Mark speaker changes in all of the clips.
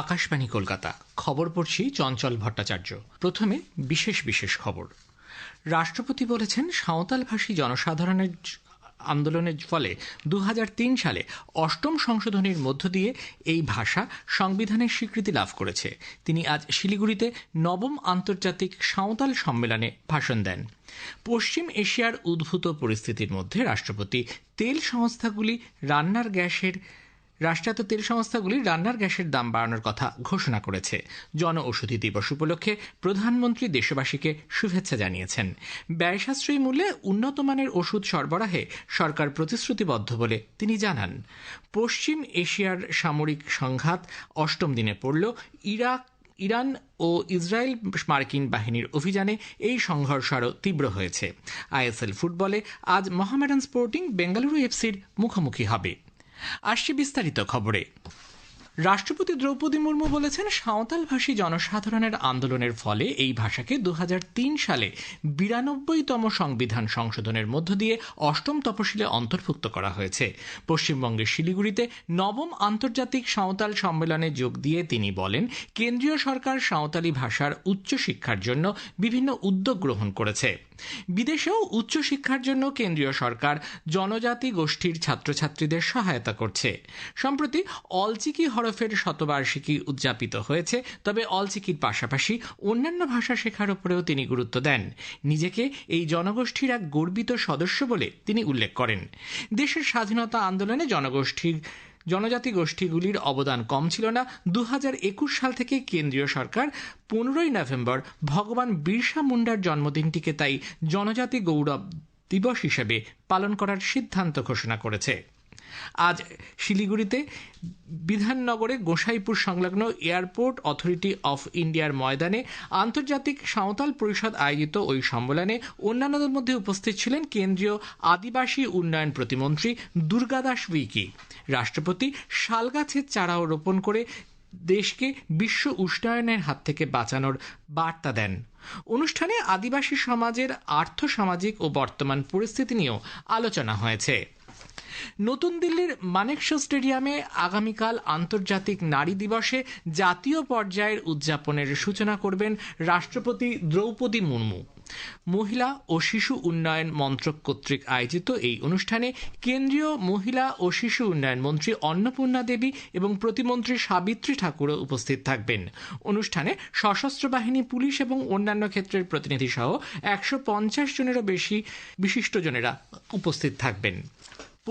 Speaker 1: আকাশবাণী কলকাতা। খবর পড়ছি চঞ্চল ভট্টাচার্য। প্রথমে বিশেষ খবর। রাষ্ট্রপতি বলেছেন, সাঁওতালভাষী জনসাধারণের আন্দোলনের ফলে 2003 সালে অষ্টম সংশোধনীর মধ্য দিয়ে এই ভাষা সংবিধানের স্বীকৃতি লাভ করেছে। তিনি আজ শিলিগুড়িতে নবম আন্তর্জাতিক সাঁওতাল সম্মেলনে ভাষণ দেন। পশ্চিম এশিয়ার উদ্ভূত পরিস্থিতির মধ্যে রাষ্ট্রায়ত্ত তেল সংস্থাগুলি রান্নার গ্যাসের দাম বাড়ানোর কথা ঘোষণা করেছে। জনঔষধি দিবস উপলক্ষে প্রধানমন্ত্রী দেশবাসীকে শুভেচ্ছা জানিয়েছেন। ব্যয় সাশ্রয়ী মূল্যে উন্নত মানের ওষুধ সরবরাহে সরকার প্রতিশ্রুতিবদ্ধ বলে তিনি জানান। পশ্চিম এশিয়ার সামরিক সংঘাত অষ্টম দিনে পড়ল। ইরান ও ইসরায়েল মার্কিন বাহিনীর অভিযানে এই সংঘর্ষ আরও তীব্র হয়েছে। আইএসএল ফুটবলে আজ মোহামেডান স্পোর্টিং বেঙ্গালুরু এফসির মুখোমুখি হবে। আসছে বিস্তারিত খবরে। রাষ্ট্রপতি দ্রৌপদী মুর্মু বলেছেন, সাঁওতালভাষী জনসাধারণের আন্দোলনের ফলে এই ভাষাকে 2003 সালে 92তম সংবিধান সংশোধনের মধ্য দিয়ে অষ্টম তফসিলে অন্তর্ভুক্ত করা হয়েছে। পশ্চিমবঙ্গের শিলিগুড়িতে নবম আন্তর্জাতিক সাঁওতাল সম্মেলনে যোগ দিয়ে তিনি বলেন, কেন্দ্রীয় সরকার সাঁওতালি ভাষার উচ্চশিক্ষার জন্য বিভিন্ন উদ্যোগ গ্রহণ করেছে। বিদেশেও উচ্চশিক্ষার জন্য কেন্দ্রীয় সরকার জনজাতি গোষ্ঠীর ছাত্রছাত্রীদের সহায়তা করছে। সম্প্রতি অলচিকি হরফের শতবার্ষিকী উদযাপিত হয়েছে। তবে অলচিকির পাশাপাশি অন্যান্য ভাষা শেখার উপরেও তিনি গুরুত্ব দেন। নিজেকে এই জনগোষ্ঠীর এক গর্বিত সদস্য বলে তিনি উল্লেখ করেন। দেশের স্বাধীনতা আন্দোলনে জনজাতি গোষ্ঠীগুলির অবদান কম ছিল না। 2021 সাল থেকে কেন্দ্রীয় সরকার 15ই নভেম্বর ভগবান বিরসা মুন্ডার জন্মদিনটিকে তাই জনজাতি গৌরব দিবস হিসেবে পালন করার সিদ্ধান্ত ঘোষণা করেছে। আজ শিলিগুড়িতে বিধাননগরে গোসাইপুর সংলগ্ন এয়ারপোর্ট অথরিটি অফ ইন্ডিয়ার ময়দানে আন্তর্জাতিক সাঁওতাল পরিষদ আয়োজিত ওই সম্মেলনে অন্যান্যদের মধ্যে উপস্থিত ছিলেন কেন্দ্রীয় আদিবাসী উন্নয়ন প্রতিমন্ত্রী দুর্গাদাস উইকি। রাষ্ট্রপতি শালগাছের চারাও রোপণ করে দেশকে বিশ্ব উষ্ণায়নের হাত থেকে বাঁচানোর বার্তা দেন। অনুষ্ঠানে আদিবাসী সমাজের আর্থসামাজিক ও বর্তমান পরিস্থিতি নিয়েও আলোচনা হয়েছে। নতুন দিল্লির মানেকশ স্টেডিয়ামে আগামীকাল আন্তর্জাতিক নারী দিবসে জাতীয় পর্যায়ের উদযাপনের সূচনা করবেন রাষ্ট্রপতি দ্রৌপদী মুর্মু। মহিলা ও শিশু উন্নয়ন মন্ত্রক কর্তৃক আয়োজিত এই অনুষ্ঠানে কেন্দ্রীয় মহিলা ও শিশু উন্নয়ন মন্ত্রী অন্নপূর্ণা দেবী এবং প্রতিমন্ত্রী সাবিত্রী ঠাকুরও উপস্থিত থাকবেন। অনুষ্ঠানে সশস্ত্র বাহিনী, পুলিশ এবং অন্যান্য ক্ষেত্রের প্রতিনিধি সহ 150 জনেরও বেশি বিশিষ্টজনেরা উপস্থিত থাকবেন।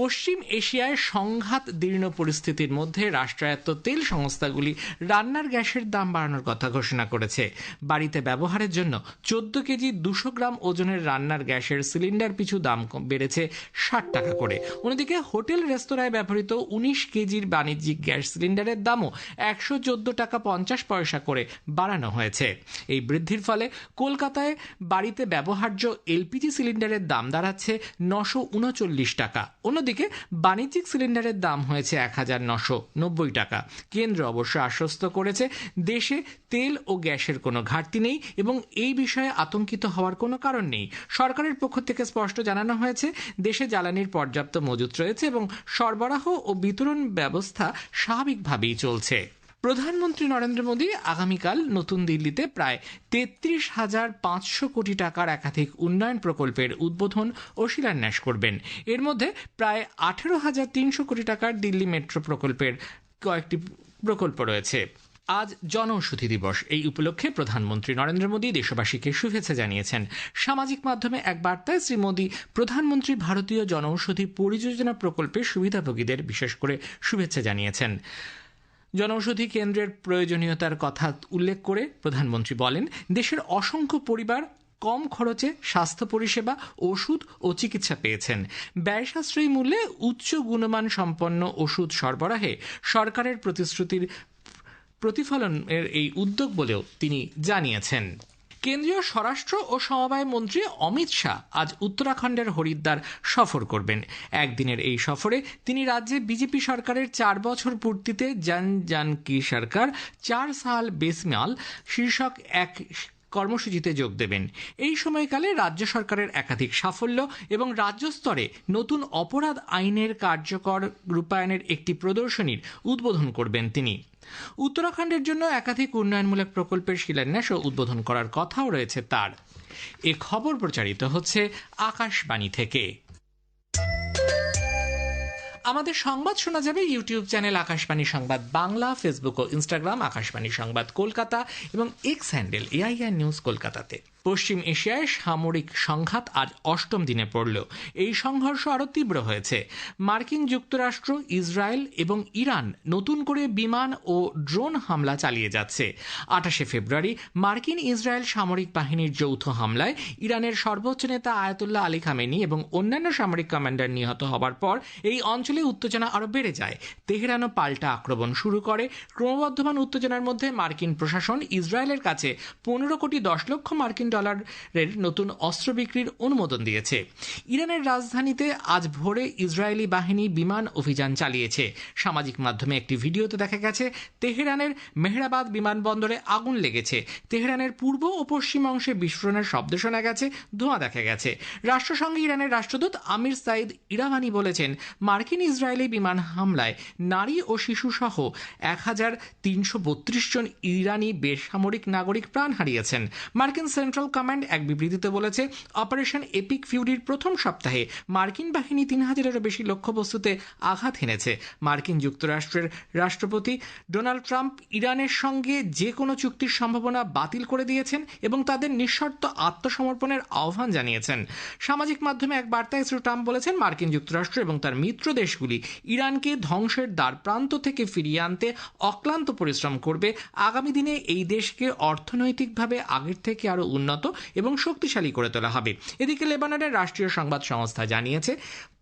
Speaker 1: পশ্চিম এশিয়ায় সংঘাত দীর্ণ পরিস্থিতির মধ্যে রাষ্ট্রায়ত্ত তেল সংস্থাগুলি রান্নার গ্যাসের দাম বাড়ানোর কথা ঘোষণা করেছে। বাড়িতে ব্যবহারের জন্য 14 কেজি 200 গ্রাম ওজনের রান্নার গ্যাসের সিলিন্ডার পিছু দাম বেড়েছে 60 টাকা করে। অন্যদিকে হোটেল রেস্তোরাঁয় ব্যবহৃত 19 কেজির বাণিজ্যিক গ্যাস সিলিন্ডারের দামও 114 টাকা 50 পয়সা করে বাড়ানো হয়েছে। এই বৃদ্ধির ফলে কলকাতায় বাড়িতে ব্যবহার্য এলপিজি সিলিন্ডারের দাম দাঁড়াচ্ছে 939 টাকা। অন্যদিকে বাণিজ্যিক সিলিন্ডারের দাম হয়েছে 1990 টাকা। কেন্দ্র অবশ্য আশ্বস্ত করেছে, দেশে তেল ও গ্যাসের কোনো ঘাটতি নেই এবং এই বিষয়ে আতঙ্কিত হওয়ার কোনো কারণ নেই। সরকারের পক্ষ থেকে স্পষ্ট জানানো হয়েছে, দেশে জ্বালানির পর্যাপ্ত মজুত রয়েছে এবং সরবরাহ ও বিতরণ ব্যবস্থা স্বাভাবিকভাবেই চলছে। প্রধানমন্ত্রী নরেন্দ্র মোদী আগামীকাল নতুন দিল্লিতে প্রায় 33,500 কোটি টাকার একাধিক উন্নয়ন প্রকল্পের উদ্বোধন ও শিলান্যাস করবেন। এর মধ্যে প্রায় 18,300 কোটি টাকার দিল্লি মেট্রো প্রকল্পের কয়েকটি প্রকল্প রয়েছে। আজ জনঔষধি দিবস। এই উপলক্ষে প্রধানমন্ত্রী নরেন্দ্র মোদী দেশবাসীকে শুভেচ্ছা জানিয়েছেন। সামাজিক মাধ্যমে এক বার্তায় শ্রী মোদী প্রধানমন্ত্রী ভারতীয় জনঔষধি পরিযোজনা প্রকল্পের সুবিধাভোগীদের বিশেষ করে শুভেচ্ছা জানিয়েছেন। জনঔষধি কেন্দ্রের প্রয়োজনীয়তার কথা উল্লেখ করে প্রধানমন্ত্রী বলেন, দেশের অসংখ্য পরিবার কম খরচে স্বাস্থ্য পরিষেবা, ওষুধ ও চিকিৎসা পেয়েছেন। ব্যয় সাশ্রয়ী মূল্যে উচ্চ গুণমান সম্পন্ন ওষুধ সরবরাহে সরকারের প্রতিশ্রুতির প্রতিফলনের এই উদ্যোগ বলেও তিনি জানিয়েছেন। কেন্দ্রীয় স্বরাষ্ট্র ও সমবায় মন্ত্রী অমিত শাহ আজ উত্তরাখণ্ডের হরিদ্বার সফর করবেন। একদিনের এই সফরে তিনি রাজ্যে বিজেপি সরকারের 4 বছর পূর্তিতে জন জন কি সরকার 4 সাল বেসমাল শীর্ষক এক কর্মসূচিতে যোগ দেবেন। এই সময়কালে রাজ্য সরকারের একাধিক সাফল্য এবং রাজ্য স্তরে নতুন অপরাধ আইনের কার্যকর রূপায়ণের একটি প্রদর্শনীর উদ্বোধন করবেন তিনি। উত্তরাখণ্ডের জন্য একাধিক উন্নয়নমূলক প্রকল্পের শিলান্যাস ও উদ্বোধন করার কথাও রয়েছে তার। এ খবর প্রচারিত হচ্ছে আকাশবাণী থেকে। আমাদের সংবাদ শোনা যাবে ইউটিউব চ্যানেল আকাশবাণী সংবাদ বাংলা, ফেসবুক ও ইনস্টাগ্রাম আকাশবাণী সংবাদ কলকাতা এবং এক্স হ্যান্ডেল AIR নিউজ কলকাতাতে। পশ্চিম এশিয়ায় সামরিক সংঘাত আজ অষ্টম দিনে পড়ল। এই সংঘর্ষ আরও তীব্র হয়েছে। মার্কিন যুক্তরাষ্ট্র, ইসরায়েল এবং ইরান নতুন করে বিমান ও ড্রোন হামলা চালিয়ে যাচ্ছে। 28শে ফেব্রুয়ারি মার্কিন ইসরায়েল সামরিক বাহিনীর যৌথ হামলায় ইরানের সর্বোচ্চ নেতা আয়াতুল্লাহ আলী খামেনি এবং অন্যান্য সামরিক কমান্ডার নিহত হবার পর এই অঞ্চলে উত্তেজনা আরও বেড়ে যায়। তেহরানও পাল্টা আক্রমণ শুরু করে। ক্রমবর্ধমান উত্তেজনার মধ্যে মার্কিন প্রশাসন ইসরায়েলের কাছে 15 কোটি 10 লক্ষ মার্কিন ডলারের নতুন অস্ত্র বিক্রির অনুমোদন দিয়েছে। ইরানের রাজধানীতে আজ ভোরে ইসরায়েলি বাহিনী বিমান অভিযান চালিয়েছে। সামাজিক মাধ্যমে একটি ভিডিওতে দেখা গেছে তেহরানের মেহরাবাদ বিমানবন্দরে আগুন লেগেছে। তেহরানের পূর্ব ও পশ্চিম অংশে বিস্ফোরণের শব্দ শোনা গেছে, ধোঁয়া দেখা গেছে। রাষ্ট্রসংঘে ইরানের রাষ্ট্রদূত আমির সাইদ ইরাভানি বলেছেন, মার্কিন ইসরায়েলি বিমান হামলায় নারী ও শিশু সহ 1332 জন ইরানি বেসামরিক নাগরিক প্রাণ হারিয়েছেন। মার্কিন সেন্ট্রাল কমান্ড এক বিবৃতিতে বলেছে, অপারেশন এপিক ফিউরির প্রথম সপ্তাহে মার্কিন বাহিনী 3000-এরও বেশি লক্ষ্যবস্তুতে আঘাত হেনেছে। মার্কিন যুক্তরাষ্ট্রের রাষ্ট্রপতি ডোনাল্ড ট্রাম্প ইরানের সঙ্গে যে কোনো চুক্তির সম্ভাবনা বাতিল করে দিয়েছেন এবং তাদের নিঃশর্ত আত্মসমর্পণের আহ্বান জানিয়েছেন। সামাজিক মাধ্যমে এক বার্তায় শ্রী ট্রাম্প বলেছেন, মার্কিন যুক্তরাষ্ট্র এবং তার মিত্র দেশগুলি ইরানকে ধ্বংসের দ্বার প্রান্ত থেকে ফিরিয়ে আনতে অক্লান্ত পরিশ্রম করবে। আগামী দিনে এই দেশকে অর্থনৈতিকভাবে আগের থেকে আরও উন্নত এবং শক্তিশালী করে তোলা হবে। এদিকে লেবাননের রাষ্ট্রীয় সংবাদ সংস্থা জানিয়েছে,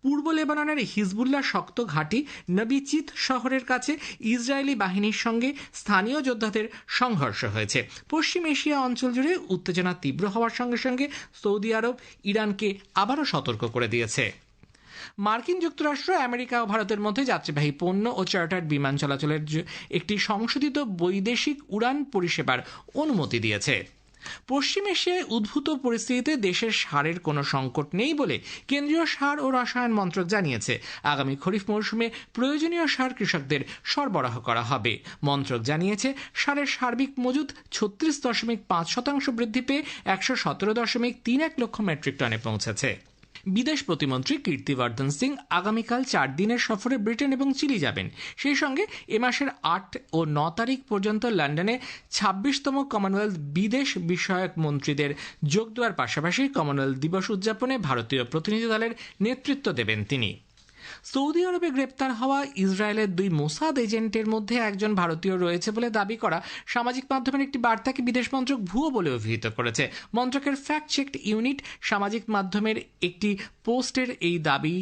Speaker 1: পূর্ব লেবাননের হিজবুল্লাহ শক্ত ঘাঁটি নবিচিত শহরের কাছে ইসরায়েলি বাহিনীর সঙ্গে স্থানীয় যোদ্ধাদের সংঘর্ষ হয়েছে। পশ্চিম এশিয়া অঞ্চল জুড়ে উত্তেজনা তীব্র হওয়ার সঙ্গে সঙ্গে সৌদি আরব ইরানকে আবারও সতর্ক করে দিয়েছে। মার্কিন যুক্তরাষ্ট্র, আমেরিকা ও ভারতের মধ্যে যাত্রীবাহী পণ্য ও চার্টার্ড বিমান চলাচলের একটি সংশোধিত বৈদেশিক উড়ান পরিষেবার অনুমতি দিয়েছে। পশ্চিম এশিয়ায় উদ্ভূত পরিস্থিতিতে দেশের সারের কোনো সংকট নেই বলে কেন্দ্রীয় সার ও রসায়ন মন্ত্রক জানিয়েছে। আগামী খরিফ মৌসুমে প্রয়োজনীয় সার কৃষকদের সরবরাহ করা হবে। মন্ত্রক জানিয়েছে, সারের সার্বিক মজুদ 36.5% বৃদ্ধি পেয়ে 117.31 লক্ষ মেট্রিক টনে পৌঁছেছে। বিদেশ প্রতিমন্ত্রী কীর্তিবর্ধন সিং আগামীকাল 4 দিনের সফরে ব্রিটেন এবং চিলি যাবেন। সেই সঙ্গে এ মাসের 8 ও 9 তারিখ পর্যন্ত লন্ডনে 26তম কমনওয়েলথ বিদেশ বিষয়ক মন্ত্রীদের যোগ দেওয়ার পাশাপাশি কমনওয়েলথ দিবস উদযাপনে ভারতীয় প্রতিনিধি দলের নেতৃত্ব দেবেন তিনি। সৌদি আরবে গ্রেপ্তার হওয়া ইসরায়েলের 2 মোসাদ এজেন্টের মধ্যে একজন ভারতীয় রয়েছে বলে দাবি করা সামাজিক মাধ্যমের একটি বার্তাকে বিদেশ মন্ত্রক ভুয়ো বলে অভিহিত করেছে। মন্ত্রকের ফ্যাক্ট চেকড ইউনিট সামাজিক মাধ্যমের একটি পোস্টের এই দাবি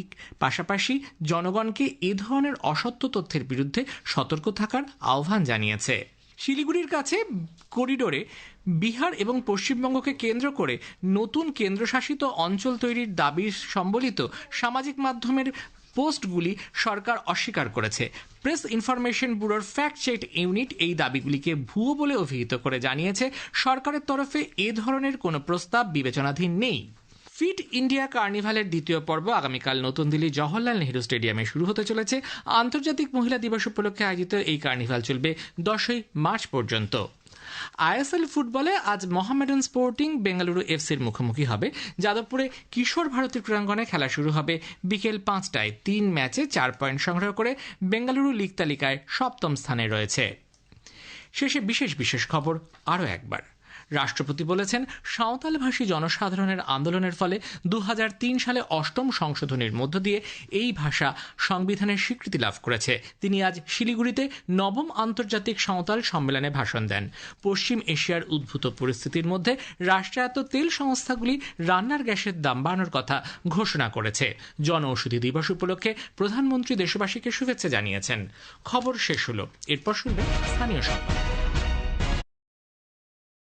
Speaker 1: পাশাপাশি জনগণকে এ ধরনের অসত্য তথ্যের বিরুদ্ধে সতর্ক থাকার আহ্বান জানিয়েছে। শিলিগুড়ির কাছে করিডোরে বিহার এবং পশ্চিমবঙ্গকে কেন্দ্র করে নতুন কেন্দ্রশাসিত অঞ্চল তৈরির দাবি সম্বলিত সামাজিক মাধ্যমের পোস্টগুলি সরকার অস্বীকার করেছে। প্রেস ইনফরমেশন ব্যুরোর ফ্যাক্ট চেক ইউনিট এই দাবিগুলিকে ভুয়ো বলে অভিহিত করে জানিয়েছে, সরকারের তরফে এ ধরনের কোনো প্রস্তাব বিবেচনাধীন নেই। ফিট ইন্ডিয়া কার্নিভালের দ্বিতীয় পর্ব আগামীকাল নতুন দিল্লি জওহরলাল নেহরু স্টেডিয়ামে শুরু হতে চলেছে। আন্তর্জাতিক মহিলা দিবস উপলক্ষে আয়োজিত এই কার্নিভাল চলবে 10ই মার্চ পর্যন্ত। আইএসএল ফুটবলে আজ মোহামেডান স্পোর্টিং বেঙ্গালুরু এফসির মুখোমুখি হবে। যাদবপুরে কিশোর ভারতী ক্রীড়াঙ্গনে খেলা শুরু হবে বিকেল 5টায়। 3 ম্যাচে 4 পয়েন্ট সংগ্রহ করে বেঙ্গালুরু লিগ তালিকায় 7ম স্থানে রয়েছে। শেষে বিশেষ খবর আরও একবার। রাষ্ট্রপতি বলেছেন, সাঁওতালভাষী জনসাধারণের আন্দোলনের ফলে 2003 সালে 8ম সংশোধনীর মধ্য দিয়ে এই ভাষা সংবিধানের স্বীকৃতি লাভ করেছে। তিনি আজ শিলিগুড়িতে 9ম আন্তর্জাতিক সাঁওতাল সম্মেলনে ভাষণ দেন। পশ্চিম এশিয়ার উদ্ভূত পরিস্থিতির মধ্যে রাষ্ট্রায়ত্ত তেল সংস্থাগুলি রান্নার গ্যাসের দাম বাড়ানোর কথা ঘোষণা করেছে। জনঔষধি দিবস উপলক্ষে প্রধানমন্ত্রী দেশবাসীকে শুভেচ্ছা জানিয়েছেন। খবর শেষ হলো। এরপর শুনবেন স্থানীয় সংবাদ।